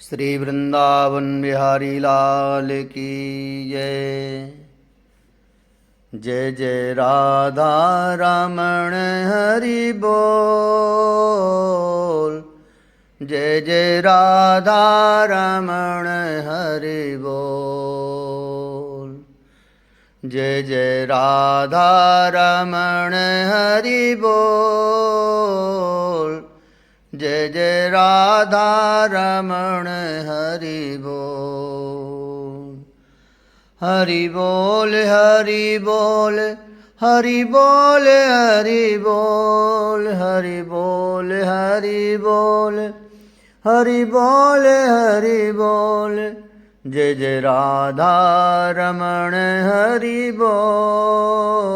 श्री वृंदावन बिहारी लाल की जय। जय जय राधा रमण हरि बोल। जय जय राधा रमण हरि बोल। जय जय राधा रमण हरि बोल। जय जय राधा रमण हरि बोल। हरि बोल हरि बोल हरि बोल हरि बोल हरि बोल हरि बोल हरि बोल हरि बोल। जय जय राधा रमण हरि बोल।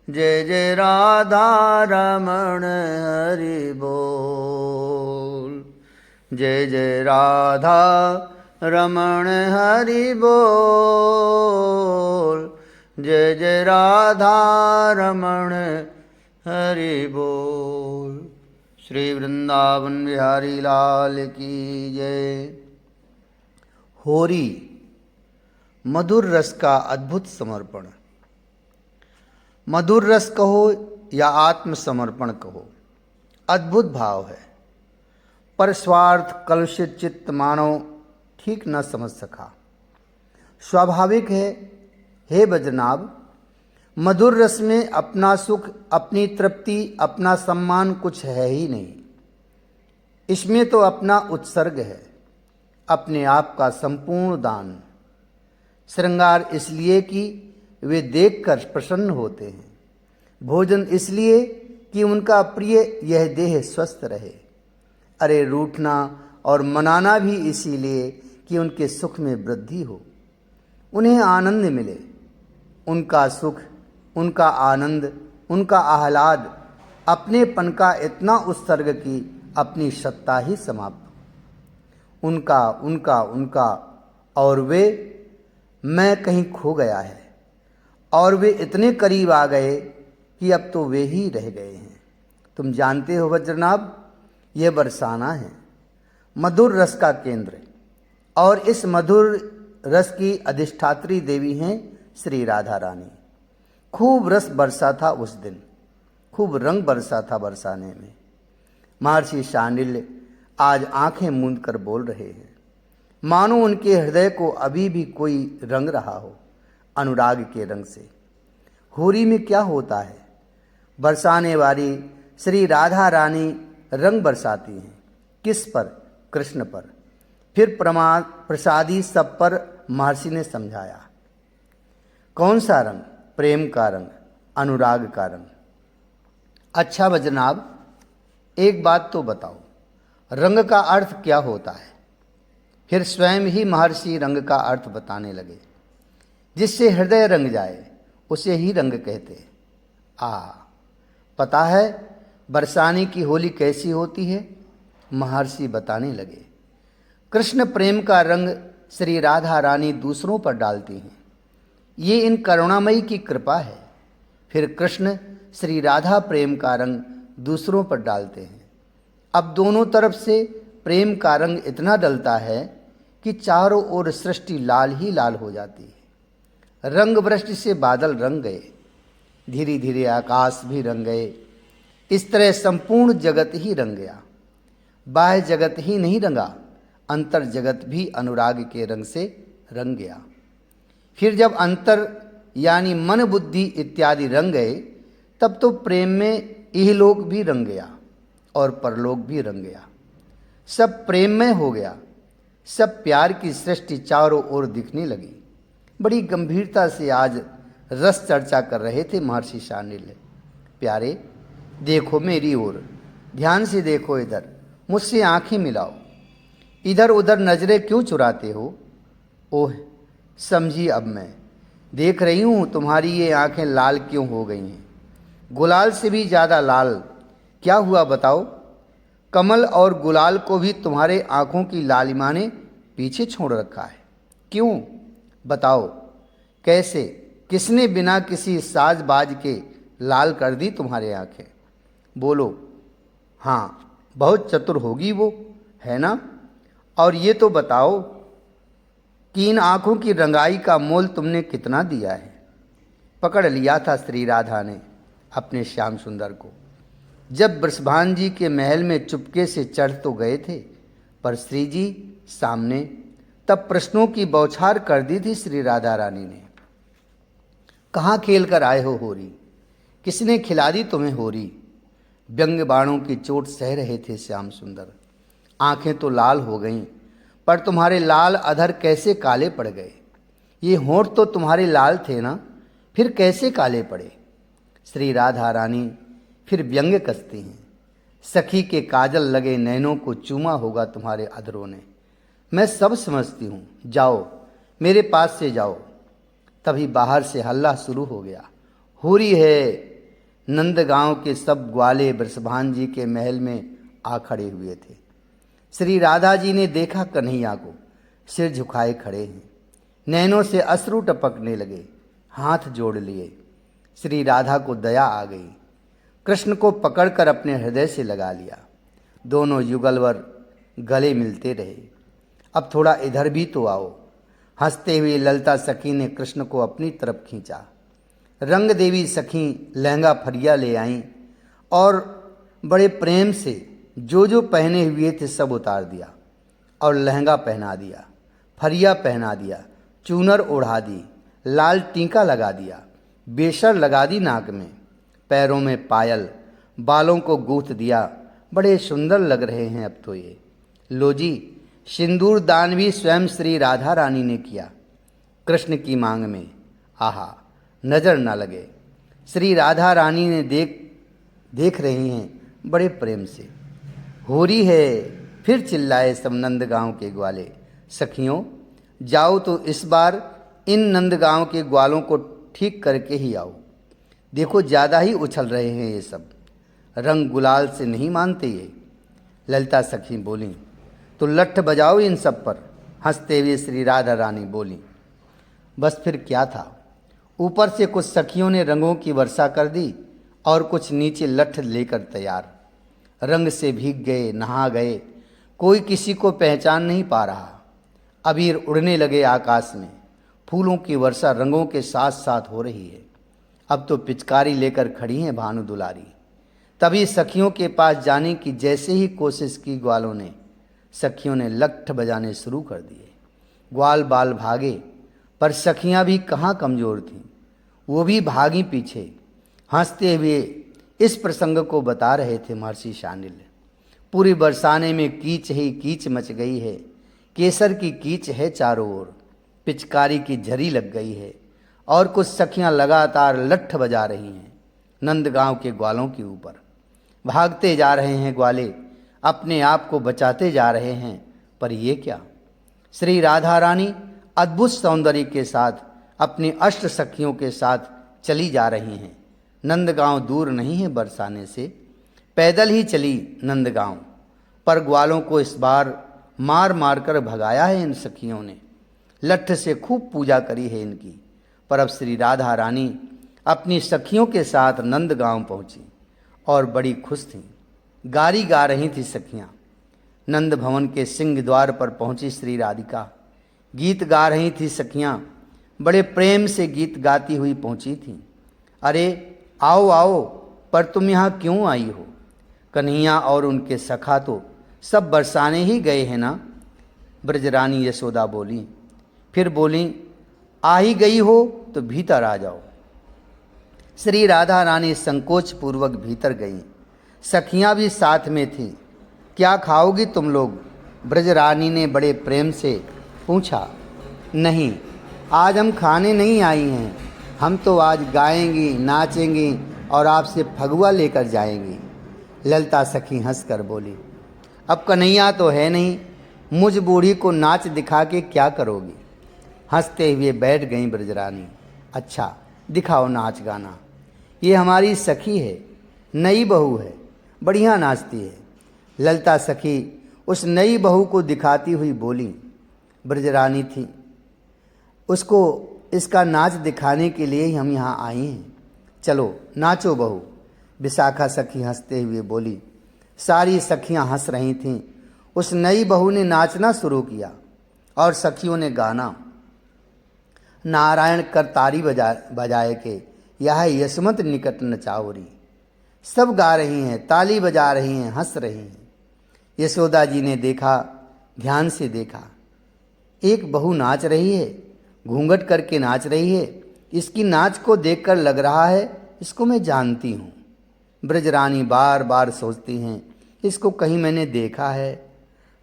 जय जय राधा रमण हरि बोल। जय जय राधा रमण हरि बोल। जय जय राधा रमण हरि बोल। श्री वृंदावन बिहारी लाल की जय। होरी मधुर रस का अद्भुत समर्पण। मधुर रस कहो या आत्मसमर्पण कहो, अद्भुत भाव है, पर स्वार्थ कलुषित चित्त मानव ठीक न समझ सका। स्वाभाविक है हे बजनाब, मधुर रस में अपना सुख, अपनी तृप्ति, अपना सम्मान कुछ है ही नहीं। इसमें तो अपना उत्सर्ग है, अपने आप का संपूर्ण दान। श्रृंगार इसलिए कि वे देखकर प्रसन्न होते हैं, भोजन इसलिए कि उनका प्रिय यह देह स्वस्थ रहे। अरे रूठना और मनाना भी इसीलिए कि उनके सुख में वृद्धि हो, उन्हें आनंद मिले। उनका सुख, उनका आनंद, उनका आह्लाद अपनेपन का इतना उत्सर्ग कि अपनी सत्ता ही समाप्त हो। उनका उनका उनका और वे मैं कहीं खो गया है, और वे इतने करीब आ गए कि अब तो वे ही रह गए हैं। तुम जानते हो वज्रनाभ, यह बरसाना है, मधुर रस का केंद्र, और इस मधुर रस की अधिष्ठात्री देवी हैं श्री राधा रानी। खूब रस बरसा था उस दिन, खूब रंग बरसा था बरसाने में। महर्षि शांडिल्य आज आंखें मूंद कर बोल रहे हैं, मानो उनके हृदय को अभी भी कोई रंग रहा हो, अनुराग के रंग से। होरी में क्या होता है? बरसाने वाली श्री राधा रानी रंग बरसाती हैं। किस पर? कृष्ण पर। फिर प्रसादी सब पर महर्षि ने समझाया। कौन सा रंग? प्रेम का रंग, अनुराग का रंग। अच्छा वजनाब, एक बात तो बताओ, रंग का अर्थ क्या होता है? फिर स्वयं ही महर्षि रंग का अर्थ बताने लगे। जिससे हृदय रंग जाए उसे ही रंग कहते। पता है बरसाने की होली कैसी होती है? महर्षि बताने लगे। कृष्ण प्रेम का रंग श्री राधा रानी दूसरों पर डालती हैं, ये इन करुणामयी की कृपा है। फिर कृष्ण श्री राधा प्रेम का रंग दूसरों पर डालते हैं। अब दोनों तरफ से प्रेम का रंग इतना डलता है कि चारों ओर सृष्टि लाल ही लाल हो जाती है। रंग वृष्टि से बादल रंग गए, धीरे धीरे आकाश भी रंग गए। इस तरह संपूर्ण जगत ही रंग गया। बाह्य जगत ही नहीं रंगा, अंतर जगत भी अनुराग के रंग से रंग गया। फिर जब अंतर यानी मन बुद्धि इत्यादि रंग गए, तब तो प्रेम में इहलोक भी रंग गया और परलोक भी रंग गया। सब प्रेममय हो गया। सब प्यार की सृष्टि चारों ओर दिखने लगी। बड़ी गंभीरता से आज रस चर्चा कर रहे थे महर्षि शांडिल्य। प्यारे देखो मेरी ओर, ध्यान से देखो इधर, मुझसे आंखें मिलाओ। इधर उधर नजरें क्यों चुराते हो? ओह समझी अब मैं, देख रही हूँ तुम्हारी ये आंखें लाल क्यों हो गई हैं, गुलाल से भी ज़्यादा लाल। क्या हुआ बताओ? कमल और गुलाल को भी तुम्हारे आंखों की लालिमा ने पीछे छोड़ रखा है। क्यों बताओ? कैसे? किसने बिना किसी साज बाज के लाल कर दी तुम्हारे आंखें? बोलो। हाँ बहुत चतुर होगी वो, है ना? और ये तो बताओ कि इन आँखों की रंगाई का मोल तुमने कितना दिया है। पकड़ लिया था श्री राधा ने अपने श्याम सुंदर को। जब वृषभान जी के महल में चुपके से चढ़ तो गए थे, पर श्री जी सामने, तब प्रश्नों की बौछार कर दी थी श्री राधा रानी ने। कहाँ खेल कर आए हो होरी, किसने खिला दी तुम्हें होरी। व्यंग बाणों की चोट सह रहे थे श्याम सुंदर। आंखें तो लाल हो गईं, पर तुम्हारे लाल अधर कैसे काले पड़ गए। ये होंठ तो तुम्हारे लाल थे ना, फिर कैसे काले पड़े। श्री राधा रानी फिर व्यंग कसती हैं। सखी के काजल लगे नैनों को चूमा होगा तुम्हारे अधरों ने। मैं सब समझती हूँ, जाओ मेरे पास से जाओ। तभी बाहर से हल्ला शुरू हो गया। होरी है। नंदगांव के सब ग्वाले वृषभान जी के महल में आ खड़े हुए थे। श्री राधा जी ने देखा कन्हैया को, सिर झुकाए खड़े हैं। नैनों से अश्रु टपकने लगे, हाथ जोड़ लिए। श्री राधा को दया आ गई, कृष्ण को पकड़कर अपने हृदय से लगा लिया। दोनों युगलवर गले मिलते रहे। अब थोड़ा इधर भी तो आओ। हंसते हुए ललता सखी ने कृष्ण को अपनी तरफ खींचा। रंग देवी सखी लहंगा फरिया ले आईं और बड़े प्रेम से जो पहने हुए थे सब उतार दिया और लहंगा पहना दिया, फरिया पहना दिया, चूनर ओढ़ा दी, लाल टीका लगा दिया, बेसर लगा दी नाक में, पैरों में पायल, बालों को गूंथ दिया। बड़े सुंदर लग रहे हैं अब तो ये। लो जी, सिंदूर दान भी स्वयं श्री राधा रानी ने किया कृष्ण की मांग में। आहा, नजर न लगे। श्री राधा रानी ने देख रही हैं बड़े प्रेम से। होरी है। फिर चिल्लाए सब नंदगांव के ग्वाले। सखियों, जाओ तो इस बार इन नंदगांव के ग्वालों को ठीक करके ही आओ। देखो ज़्यादा ही उछल रहे हैं ये सब, रंग गुलाल से नहीं मानते ये। ललिता सखी बोली, तो लठ बजाओ इन सब पर। हंसते हुए श्री राधा रानी बोली। बस फिर क्या था, ऊपर से कुछ सखियों ने रंगों की वर्षा कर दी और कुछ नीचे लठ लेकर तैयार। रंग से भीग गए, नहा गए, कोई किसी को पहचान नहीं पा रहा। अबीर उड़ने लगे आकाश में। फूलों की वर्षा रंगों के साथ साथ हो रही है। अब तो पिचकारी लेकर खड़ी हैं भानु दुलारी। तभी सखियों के पास जाने की जैसे ही कोशिश की ग्वालों ने, सखियों ने लठ बजाने शुरू कर दिए। ग्वाल बाल भागे, पर सखियां भी कहाँ कमज़ोर थीं, वो भी भागी पीछे। हंसते हुए इस प्रसंग को बता रहे थे महर्षि शांडिल्य। पूरी बरसाने में कीच ही कीच मच गई है, केसर की कीच है चारों ओर, पिचकारी की झरी लग गई है और कुछ सखियां लगातार लठ बजा रही हैं नंदगांव के ग्वालों के ऊपर। भागते जा रहे हैं ग्वाले, अपने आप को बचाते जा रहे हैं, पर ये क्या। श्री राधा रानी अद्भुत सौंदर्य के साथ अपनी अष्ट सखियों के साथ चली जा रही हैं। नंदगांव दूर नहीं है बरसाने से, पैदल ही चली नंदगांव। पर ग्वालों को इस बार मार मार कर भगाया है इन सखियों ने। लठ से खूब पूजा करी है इनकी। पर अब श्री राधा रानी अपनी सखियों के साथ नंदगांव पहुंची और बड़ी खुश थीं। गारी गा रही थी सखियां। नंद भवन के सिंह द्वार पर पहुंची श्री राधिका। गीत गा रही थी सखियां, बड़े प्रेम से गीत गाती हुई पहुंची थीं। अरे आओ आओ, पर तुम यहाँ क्यों आई हो। कन्हैया और उनके सखा तो सब बरसाने ही गए हैं ना। ब्रजरानी यशोदा बोली। फिर बोली, आ ही गई हो तो भीतर आ जाओ। श्री राधा रानी संकोच पूर्वक भीतर गईं। सखियां भी साथ में थीं। क्या खाओगी तुम लोग, ब्रजरानी ने बड़े प्रेम से पूछा। नहीं, आज हम खाने नहीं आई हैं, हम तो आज गाएंगी, नाचेंगी और आपसे फगुआ लेकर जाएंगी। ललिता सखी हंसकर बोली, अब कन्हैया तो है नहीं, मुझ बूढ़ी को नाच दिखा के क्या करोगी। हंसते हुए बैठ गईं ब्रजरानी। अच्छा, दिखाओ नाच गाना। ये हमारी सखी है, नई बहू है, बढ़िया नाचती है। ललिता सखी उस नई बहू को दिखाती हुई बोली। ब्रजरानी थी, उसको इसका नाच दिखाने के लिए ही हम यहाँ आए हैं। चलो नाचो बहू। विशाखा सखी हंसते हुए बोली। सारी सखियाँ हंस रही थीं। उस नई बहू ने नाचना शुरू किया और सखियों ने गाना, नारायण कर तारी बजाए के यह यशवंत निकट नचावरी। सब गा रही हैं, ताली बजा रही हैं, हंस रही हैं। यशोदा जी ने देखा, ध्यान से देखा, एक बहू नाच रही है, घूंघट करके नाच रही है। इसकी नाच को देखकर लग रहा है इसको मैं जानती हूँ। ब्रजरानी बार बार सोचती हैं इसको कहीं मैंने देखा है।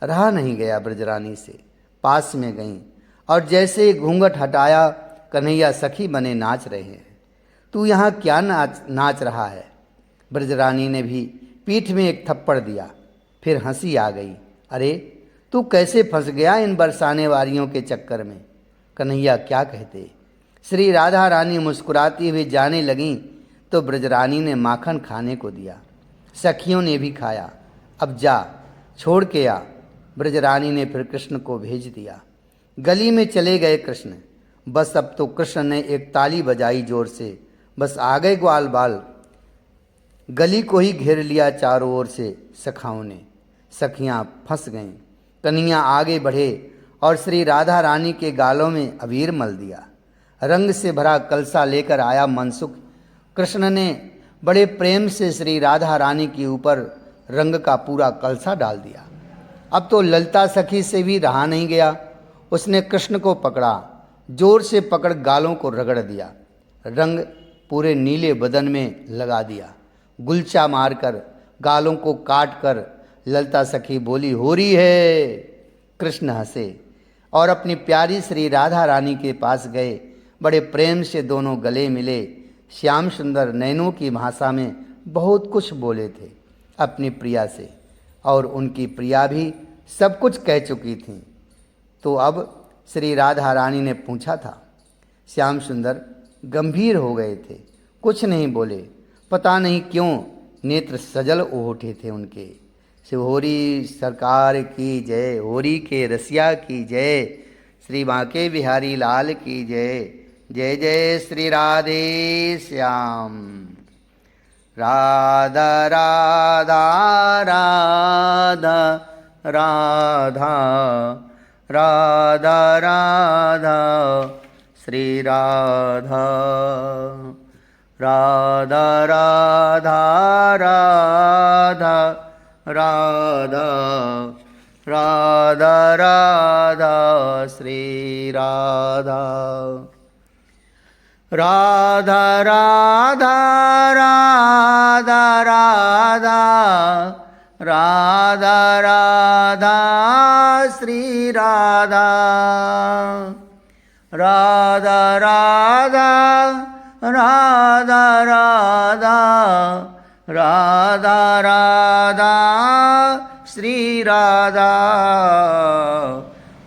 रहा नहीं गया ब्रजरानी से, पास में गई और जैसे घूंघट हटाया, कन्हैया सखी बने नाच रहे हैं। तू यहाँ क्या नाच रहा है? ब्रजरानी ने भी पीठ में एक थप्पड़ दिया, फिर हंसी आ गई। अरे तू कैसे फंस गया इन बरसाने वारियों के चक्कर में? कन्हैया क्या कहते। श्री राधा रानी मुस्कुराती हुई जाने लगीं तो ब्रजरानी ने माखन खाने को दिया। सखियों ने भी खाया। अब जा, छोड़ के आ। ब्रजरानी ने फिर कृष्ण को भेज दिया। गली में चले गए कृष्ण। बस अब तो कृष्ण ने एक ताली बजाई जोर से, बस आ गए ग्वाल बाल। गली को ही घेर लिया चारों ओर से सखाओं ने। सखियां फंस गईं। कन्हैया आगे बढ़े और श्री राधा रानी के गालों में अबीर मल दिया। रंग से भरा कलसा लेकर आया मनसुख। कृष्ण ने बड़े प्रेम से श्री राधा रानी के ऊपर रंग का पूरा कलसा डाल दिया। अब तो ललिता सखी से भी रहा नहीं गया। उसने कृष्ण को पकड़ा, जोर से पकड़ गालों को रगड़ दिया। रंग पूरे नीले बदन में लगा दिया। गुलचा मारकर, गालों को काट कर ललिता सखी बोली, हो रही है। कृष्ण हंसे और अपनी प्यारी श्री राधा रानी के पास गए। बड़े प्रेम से दोनों गले मिले। श्याम सुंदर नैनों की भाषा में बहुत कुछ बोले थे अपनी प्रिया से, और उनकी प्रिया भी सब कुछ कह चुकी थी। तो अब श्री राधा रानी ने पूछा था। श्याम सुंदर गंभीर हो गए थे, कुछ नहीं बोले। पता नहीं क्यों नेत्र सजल उठे थे उनके। शिवहोरी सरकार की जय, होरी के रसिया की जय, श्री बांके बिहारी लाल की जय। जय जय श्री राधे श्याम। राधा राधा राधा राधा राधा राधा श्री राधा। राधा राधा राधा राधा राधा राधा श्री राधा। राधा राधा राधा राधा राधा राधा श्री राधा। राधा राधा राधा राधा राधा राधा श्री राधा।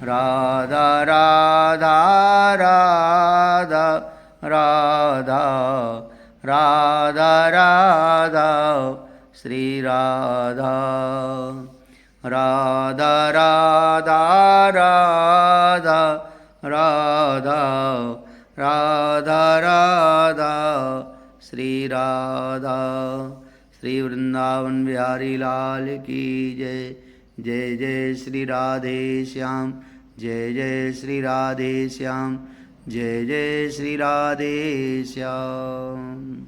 राधा राधा राधा राधा राधा राधा श्री राधा। राधा राधा राधा राधा राधा राधा श्री राधा। श्री वृंदावन बिहारी लाल की जय। जय जय श्री राधे श्याम। जय जय श्री राधे श्याम। जय जय श्री राधे श्याम।